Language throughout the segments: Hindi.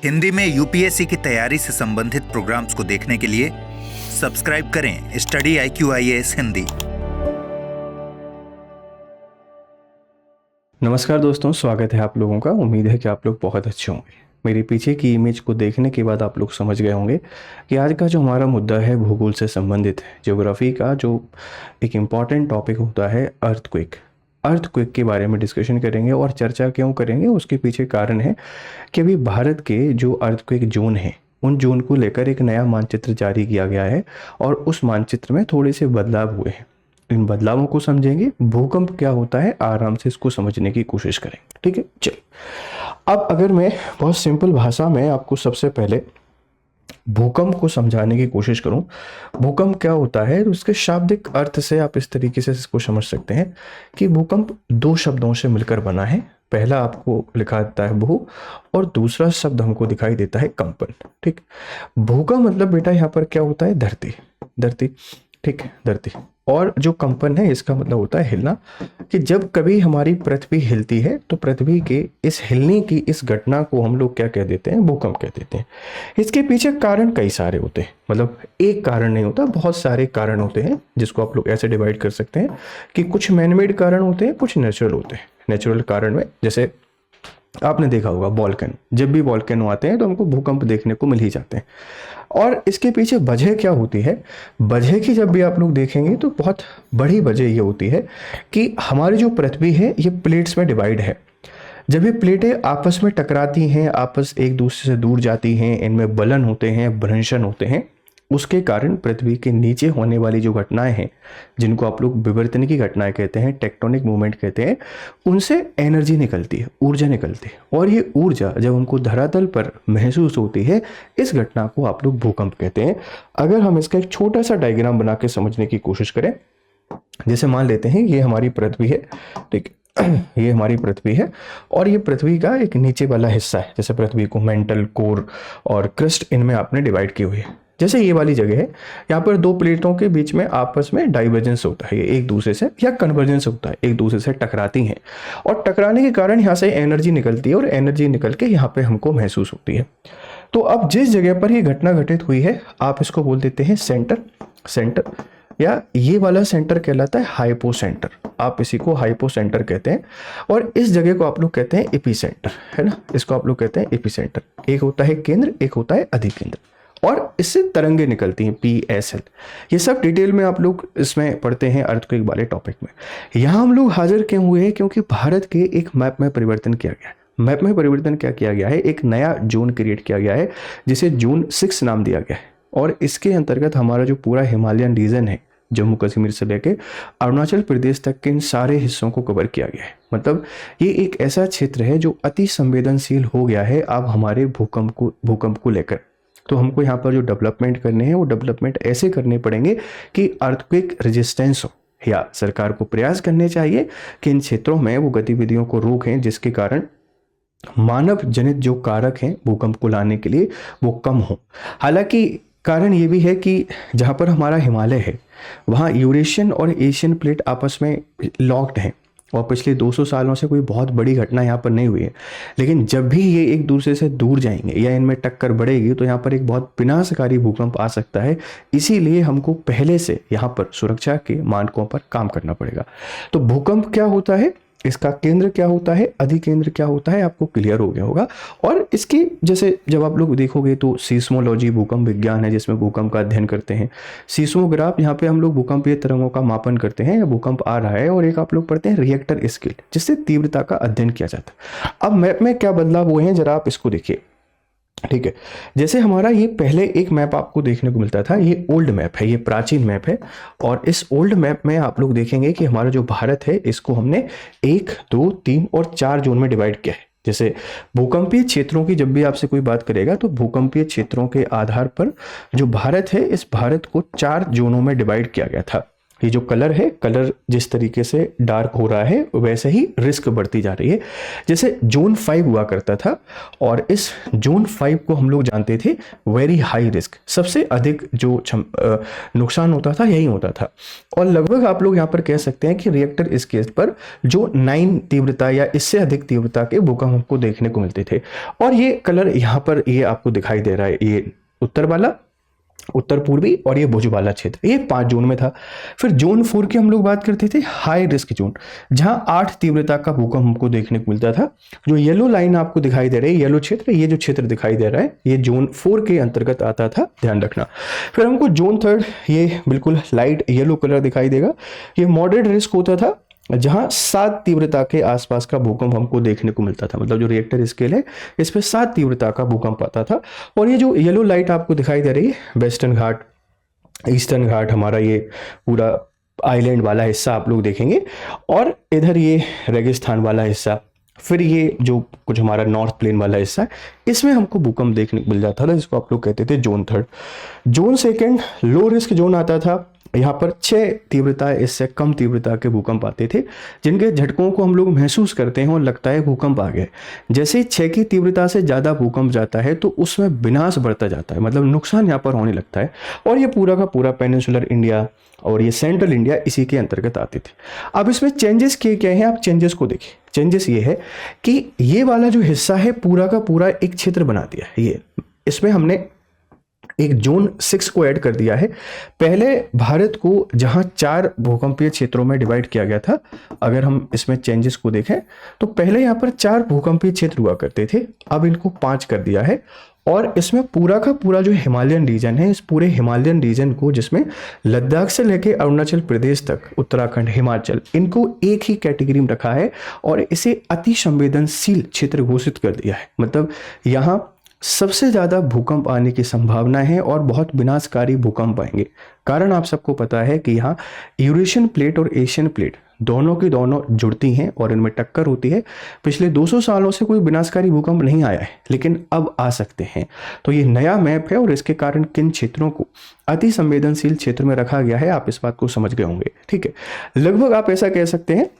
हिंदी में यूपीएससी की तैयारी से संबंधित प्रोग्राम्स को देखने के लिए सब्सक्राइब करें स्टडी IQ IAS हिंदी। नमस्कार दोस्तों, स्वागत है आप लोगों का। उम्मीद है कि आप लोग बहुत अच्छे होंगे। मेरे पीछे की इमेज को देखने के बाद आप लोग समझ गए होंगे कि आज का जो हमारा मुद्दा है भूगोल से संबंधित है। ज्योग्राफी का जो एक इम्पॉर्टेंट टॉपिक होता है अर्थक्वेक के बारे में डिस्कशन करेंगे और चर्चा क्यों करेंगे, उसके पीछे कारण है कि अभी भारत के जो अर्थक्वेक जोन हैं उन जोन को लेकर एक नया मानचित्र जारी किया गया है और उस मानचित्र में थोड़े से बदलाव हुए हैं। इन बदलावों को समझेंगे, भूकंप क्या होता है आराम से इसको समझने की कोशिश करेंगे। ठीक है, चलिए। अब अगर मैं बहुत सिंपल भाषा में आपको सबसे पहले भूकंप को समझाने की कोशिश करूं, भूकंप क्या होता है तो उसके शाब्दिक अर्थ से आप इस तरीके से इसको समझ सकते हैं कि भूकंप दो शब्दों से मिलकर बना है। पहला आपको लिखा देता है भू और दूसरा शब्द हमको दिखाई देता है कंपन। ठीक, भू का मतलब बेटा यहाँ पर क्या होता है, धरती। ठीक है, धरती। और जो कंपन है इसका मतलब होता है हिलना, कि जब कभी हमारी पृथ्वी हिलती है तो पृथ्वी के इस हिलने की इस घटना को हम लोग क्या कह देते हैं, भूकंप कह देते हैं। इसके पीछे कारण कई सारे होते हैं, मतलब एक कारण नहीं होता, बहुत सारे कारण होते हैं, जिसको आप लोग ऐसे डिवाइड कर सकते हैं कि कुछ मैनमेड कारण होते हैं, कुछ नेचुरल होते हैं। नेचुरल कारण में जैसे आपने देखा होगा वॉल्केनो, जब भी वॉल्केनो आते हैं तो हमको भूकंप देखने को मिल ही जाते हैं। और इसके पीछे वजह क्या होती है, वजह की जब भी आप लोग देखेंगे तो बहुत बड़ी वजह ये होती है कि हमारी जो पृथ्वी है ये प्लेट्स में डिवाइड है। जब ये प्लेटें आपस में टकराती हैं, आपस एक दूसरे से दूर जाती हैं, इनमें बलन होते हैं, भ्रंशन होते हैं, उसके कारण पृथ्वी के नीचे होने वाली जो घटनाएं हैं, जिनको आप लोग विवर्तन की घटनाएं कहते हैं, टेक्टोनिक मूवमेंट कहते हैं, उनसे एनर्जी निकलती है, ऊर्जा निकलती है। और ये ऊर्जा जब हमको धरातल पर महसूस होती है, इस घटना को आप लोग भूकंप कहते हैं। अगर हम इसका एक छोटा सा डायग्राम बना के समझने की कोशिश करें, जैसे मान लेते हैं ये हमारी पृथ्वी है, ठीक, ये हमारी पृथ्वी है और ये पृथ्वी का एक नीचे वाला हिस्सा है। जैसे पृथ्वी को मेंटल, कोर और क्रस्ट इनमें आपने डिवाइड की हुई है। जैसे ये वाली जगह है, यहाँ पर दो प्लेटों के बीच में आपस में डाइवर्जेंस होता है, ये एक दूसरे से, या कन्वर्जेंस होता है, एक दूसरे से टकराती हैं और टकराने के कारण यहाँ से एनर्जी निकलती है और एनर्जी निकल के यहाँ पे हमको महसूस होती है। तो अब जिस जगह पर ये घटना घटित हुई है आप इसको बोल देते हैं सेंटर, या ये वाला सेंटर कहलाता है हाइपो सेंटर, आप इसी को हाइपो सेंटर कहते हैं। और इस जगह को आप लोग कहते हैं एपिसेंटर, है ना, इसको आप लोग कहते हैं एपिसेंटर। एक होता है केंद्र, एक होता है अधिकेंद्र, और इससे तरंगे निकलती हैं, PSL। ये सब डिटेल में आप लोग इसमें पढ़ते हैं अर्थक्वेक वाले टॉपिक में। यहाँ हम लोग हाजिर क्यों हुए हैं, क्योंकि भारत के एक मैप में परिवर्तन किया गया है। मैप में परिवर्तन क्या किया गया है, एक नया जोन क्रिएट किया गया है जिसे जोन 6 नाम दिया गया है। और इसके अंतर्गत हमारा जो पूरा हिमालयन रीजन है, जम्मू कश्मीर से लेके अरुणाचल प्रदेश तक के इन सारे हिस्सों को कवर किया गया है। मतलब ये एक ऐसा क्षेत्र है जो अति संवेदनशील हो गया है अब हमारे भूकंप को लेकर। तो हमको यहाँ पर जो डेवलपमेंट करने हैं वो डेवलपमेंट ऐसे करने पड़ेंगे कि अर्थक्वेक रेजिस्टेंस हो, या सरकार को प्रयास करने चाहिए कि इन क्षेत्रों में वो गतिविधियों को रोकें जिसके कारण मानव जनित जो कारक हैं भूकंप को लाने के लिए वो कम हो। हालांकि कारण ये भी है कि जहाँ पर हमारा हिमालय है वहाँ यूरेशियन और एशियन प्लेट आपस में लॉक्ड हैं और पिछले 200 सालों से कोई बहुत बड़ी घटना यहाँ पर नहीं हुई है। लेकिन जब भी ये एक दूसरे से दूर जाएंगे या इनमें टक्कर बढ़ेगी तो यहाँ पर एक बहुत विनाशकारी भूकंप आ सकता है। इसीलिए हमको पहले से यहाँ पर सुरक्षा के मानकों पर काम करना पड़ेगा। तो भूकंप क्या होता है, इसका केंद्र क्या होता है, अधिकेंद्र क्या होता है, आपको क्लियर हो गया होगा। और इसकी जैसे जब आप लोग देखोगे तो सीस्मोलॉजी भूकंप विज्ञान है जिसमें भूकंप का अध्ययन करते हैं। सीस्मोग्राफ, यहाँ पे हम लोग भूकंपीय तरंगों का मापन करते हैं या भूकंप आ रहा है। और एक आप लोग पढ़ते हैं रिएक्टर स्केल, जिससे तीव्रता का अध्ययन किया जाता है। अब मैप में क्या बदलाव हुए हैं जरा आप इसको देखिए। ठीक है, जैसे हमारा ये पहले एक मैप आपको देखने को मिलता था, ये ओल्ड मैप है, ये प्राचीन मैप है। और इस ओल्ड मैप में आप लोग देखेंगे कि हमारा जो भारत है इसको हमने 1, 2, 3 और 4 जोन में डिवाइड किया है। जैसे भूकंपीय क्षेत्रों की जब भी आपसे कोई बात करेगा तो भूकंपीय क्षेत्रों के आधार पर जो भारत है, इस भारत को 4 जोनों में डिवाइड किया गया था। ये जो कलर है, कलर जिस तरीके से डार्क हो रहा है वैसे ही रिस्क बढ़ती जा रही है। जैसे जोन 5 हुआ करता था और इस जोन 5 को हम लोग जानते थे वेरी हाई रिस्क, सबसे अधिक जो नुकसान होता था यही होता था। और लगभग आप लोग यहाँ पर कह सकते हैं कि रिएक्टर इस केस पर जो 9 तीव्रता या इससे अधिक तीव्रता के भूकंप हमको देखने को मिलते थे। और ये कलर यहाँ पर ये आपको दिखाई दे रहा है, ये उत्तर वाला, उत्तर पूर्वी, और ये भुज वाला क्षेत्र, ये 5 जोन में था। फिर जोन 4 की हम लोग बात करते थे हाई रिस्क जोन, जहां 8 तीव्रता का भूकंप हमको देखने को मिलता था। जो येलो लाइन आपको दिखाई दे रही है, येलो क्षेत्र, ये जो क्षेत्र दिखाई दे रहा है ये जोन 4 के अंतर्गत आता था, ध्यान रखना। फिर हमको जोन 3, ये बिल्कुल लाइट येलो कलर दिखाई देगा, ये मॉडरेट रिस्क होता था, जहां 7 तीव्रता के आसपास का भूकंप हमको देखने को मिलता था। मतलब जो रिएक्टर स्केल है इस पे 7 तीव्रता का भूकंप आता था। और ये जो येलो लाइट आपको दिखाई दे रही है, वेस्टर्न घाट, ईस्टर्न घाट, हमारा ये पूरा आइलैंड वाला हिस्सा आप लोग देखेंगे, और इधर ये रेगिस्तान वाला हिस्सा, फिर ये जो कुछ हमारा नॉर्थ प्लेन वाला हिस्सा है, इसमें हमको भूकंप देखने को मिल जाता था, जिसको आप लोग कहते थे zone 3। Zone 2 low risk zone आता था। यहाँ पर 6 तीव्रता, इससे कम तीव्रता के भूकंप आते थे, जिनके झटकों को हम लोग महसूस करते हैं और लगता है भूकंप आ गए। जैसे ही 6 की तीव्रता से ज़्यादा भूकंप जाता है तो उसमें विनाश बढ़ता जाता है, मतलब नुकसान यहाँ पर होने लगता है। और ये पूरा का पूरा पेनिनसुलर इंडिया और ये सेंट्रल इंडिया इसी के अंतर्गत आते थे। अब इसमें चेंजेस क्या हैं, आप चेंजेस को देखिए। चेंजेस ये है कि ये वाला जो हिस्सा है पूरा का पूरा एक क्षेत्र बना दिया है। ये इसमें हमने एक जोन 6 को ऐड कर दिया है। पहले भारत को जहां 4 भूकंपीय क्षेत्रों में डिवाइड किया गया था, अगर हम इसमें चेंजेस को देखें तो पहले यहाँ पर 4 भूकंपीय क्षेत्र हुआ करते थे, अब इनको 5 कर दिया है। और इसमें पूरा का पूरा जो हिमालयन रीजन है, इस पूरे हिमालयन रीजन को, जिसमें लद्दाख से लेके अरुणाचल प्रदेश तक, उत्तराखंड, हिमाचल, इनको एक ही कैटेगरी में रखा है और इसे अति संवेदनशील क्षेत्र घोषित कर दिया है। मतलब यहाँ सबसे ज़्यादा भूकंप आने की संभावना है और बहुत विनाशकारी भूकंप आएंगे। कारण आप सबको पता है कि यहाँ यूरेशियन प्लेट और एशियन प्लेट दोनों की दोनों जुड़ती हैं और इनमें टक्कर होती है। पिछले 200 सालों से कोई विनाशकारी भूकंप नहीं आया है, लेकिन अब आ सकते हैं। तो ये नया मैप है और इसके कारण किन क्षेत्रों को अति संवेदनशील क्षेत्र में रखा गया है, आप इस बात को समझ गए होंगे। ठीक है, लगभग आप ऐसा कह सकते हैं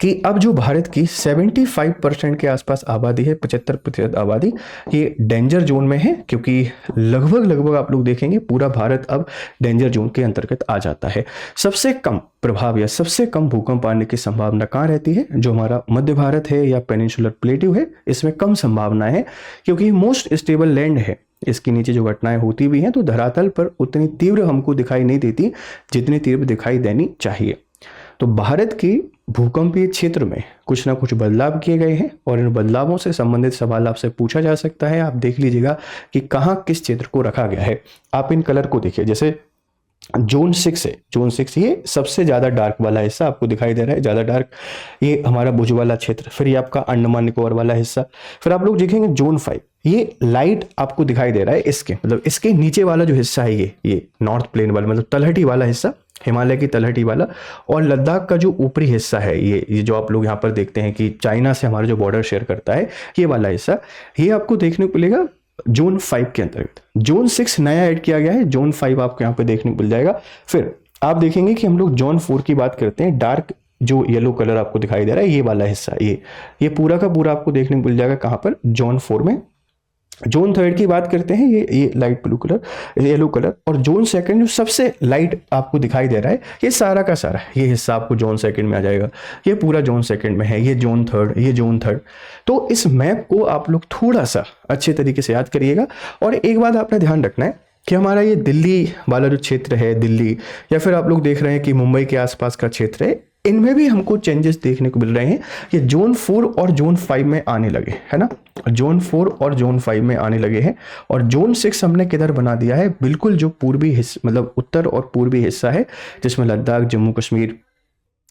कि अब जो भारत की 75% के आसपास आबादी है, 75% आबादी, ये डेंजर जोन में है, क्योंकि लगभग आप लोग देखेंगे पूरा भारत अब डेंजर जोन के अंतर्गत आ जाता है। सबसे कम प्रभाव या सबसे कम भूकंप आने की संभावना कहाँ रहती है? जो हमारा मध्य भारत है या पेनिनसुलर प्लेट्यू है, इसमें कम संभावना है, क्योंकि मोस्ट स्टेबल लैंड है। इसके नीचे जो घटनाएं होती भी हैं तो धरातल पर उतनी तीव्र हमको दिखाई नहीं देती जितनी तीव्र दिखाई देनी चाहिए। तो भारत की भूकंपीय क्षेत्र में कुछ ना कुछ बदलाव किए गए हैं और इन बदलावों से संबंधित सवाल आपसे पूछा जा सकता है। आप देख लीजिएगा कि कहाँ किस क्षेत्र को रखा गया है। आप इन कलर को देखिए, जैसे जोन 6 है, जोन 6 ये सबसे ज़्यादा डार्क वाला हिस्सा आपको दिखाई दे रहा है, ज़्यादा डार्क, ये हमारा भुज वाला क्षेत्र। फिर ये आपका अंडमान निकोबार वाला हिस्सा। फिर आप लोग देखेंगे जोन 5, ये लाइट आपको दिखाई दे रहा है, इसके मतलब इसके नीचे वाला जो हिस्सा है ये नॉर्थ प्लेन वाला, मतलब तलहटी वाला हिस्सा, हिमालय की तलहटी वाला, और लद्दाख का जो ऊपरी हिस्सा है, ये जो आप लोग यहाँ पर देखते हैं कि चाइना से हमारा जो बॉर्डर शेयर करता है, ये वाला हिस्सा, ये आपको देखने को मिलेगा जोन 5 के अंतर्गत। जोन 6 नया ऐड किया गया है, जोन 5 आपको यहाँ पे देखने को मिल जाएगा। फिर आप देखेंगे कि हम लोग जोन 4 की बात करते हैं, डार्क जो येलो कलर आपको दिखाई दे रहा है, ये वाला हिस्सा, ये पूरा का पूरा आपको देखने को मिल जाएगा कहाँ पर? जोन 4 में। जोन 3 की बात करते हैं, ये light blue colour, yellow colour. और जोन 2 जो सबसे लाइट आपको दिखाई दे रहा है, ये सारा का सारा ये हिस्सा आपको जोन 2 में आ जाएगा। ये पूरा जोन 2 में है, ये जोन 3, ये जोन 3। तो इस मैप को आप लोग थोड़ा सा अच्छे तरीके से याद करिएगा। और एक बात आपने ध्यान रखना है कि हमारा ये दिल्ली वाला जो क्षेत्र है, दिल्ली, या फिर आप लोग देख रहे हैं कि मुंबई के आसपास का क्षेत्र है, इनमें भी हमको चेंजेस देखने को मिल रहे हैं। ये जोन 4 और जोन 5 में आने लगे, है ना? जोन 4 और जोन 5 में आने लगे हैं। और जोन 6 हमने किधर बना दिया है? बिल्कुल जो पूर्वी हिस्सा, मतलब उत्तर और पूर्वी हिस्सा है, जिसमें लद्दाख, जम्मू कश्मीर,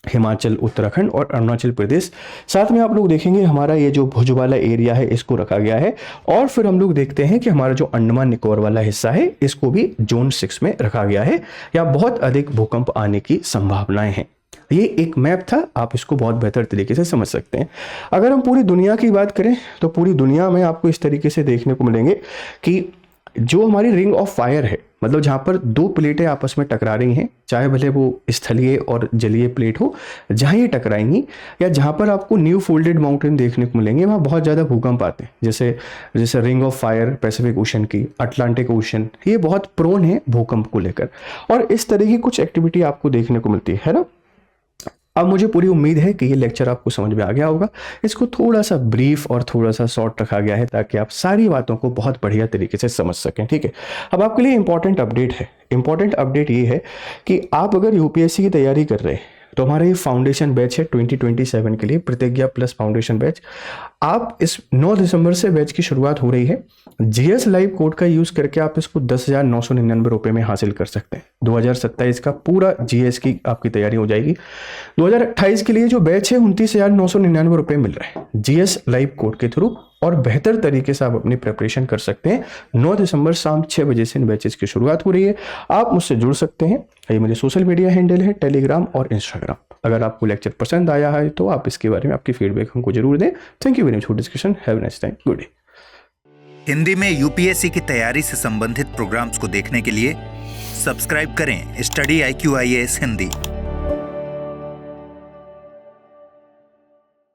हिमाचल, उत्तराखंड और अरुणाचल प्रदेश। साथ में आप लोग देखेंगे हमारा ये जो भुज वाला एरिया है, इसको रखा गया है। और फिर हम लोग देखते हैं कि हमारा जो अंडमान निकोबार वाला हिस्सा है, इसको भी जोन 6 में रखा गया है। यहाँ बहुत अधिक भूकंप आने की संभावनाएं हैं। ये एक मैप था, आप इसको बहुत बेहतर तरीके से समझ सकते हैं। अगर हम पूरी दुनिया की बात करें तो पूरी दुनिया में आपको इस तरीके से देखने को मिलेंगे कि जो हमारी रिंग ऑफ फायर है, मतलब जहाँ पर दो प्लेटें आपस में टकरा रही हैं, चाहे भले वो स्थलीय और जलीय प्लेट हो, जहाँ ये टकराएंगी या जहाँ पर आपको न्यू फोल्डेड माउंटेन देखने को मिलेंगे, वहाँ बहुत ज़्यादा भूकंप आते हैं। जैसे जैसे ring of fire Pacific ocean की, अटलांटिक ओशन, ये बहुत प्रोन है भूकंप को लेकर, और इस तरह की कुछ एक्टिविटी आपको देखने को मिलती है ना। अब मुझे पूरी उम्मीद है कि ये लेक्चर आपको समझ में आ गया होगा। इसको थोड़ा सा ब्रीफ और थोड़ा सा शॉर्ट रखा गया है ताकि आप सारी बातों को बहुत बढ़िया तरीके से समझ सकें, ठीक है। अब आपके लिए इंपॉर्टेंट अपडेट है। इंपॉर्टेंट अपडेट ये है कि आप अगर यूपीएससी की तैयारी कर रहे हैं तो हमारा ये फाउंडेशन बैच है 2027 के लिए, प्रतिज्ञा प्लस फाउंडेशन बैच। आप इस 9 दिसंबर से बैच की शुरुआत हो रही है। जीएस लाइव कोड का यूज करके आप इसको 10,999 रुपए में हासिल कर सकते हैं। 2027 का पूरा जीएस की आपकी तैयारी हो जाएगी। 2028 के लिए जो बैच है 29,999 रुपए मिल रहा है जीएस लाइव कोड के थ्रू, और बेहतर तरीके से आप अपनी प्रिपरेशन कर सकते हैं। 9 दिसंबर शाम 6 बजे से इन बैचेस की शुरुआत हो रही है। आप मुझसे जुड़ सकते हैं। ये मेरे सोशल मीडिया हैंडल है, टेलीग्राम और इंस्टाग्राम। अगर आपको लेक्चर पसंद आया है तो आप इसके बारे में आपकी फीडबैक हमको जरूर दें। Thank you very much for discussion. Have a nice time. Good day. Hindi में यूपीएससी की तैयारी से संबंधित प्रोग्राम्स को देखने के लिए सब्सक्राइब करें स्टडी IQ IAS हिंदी।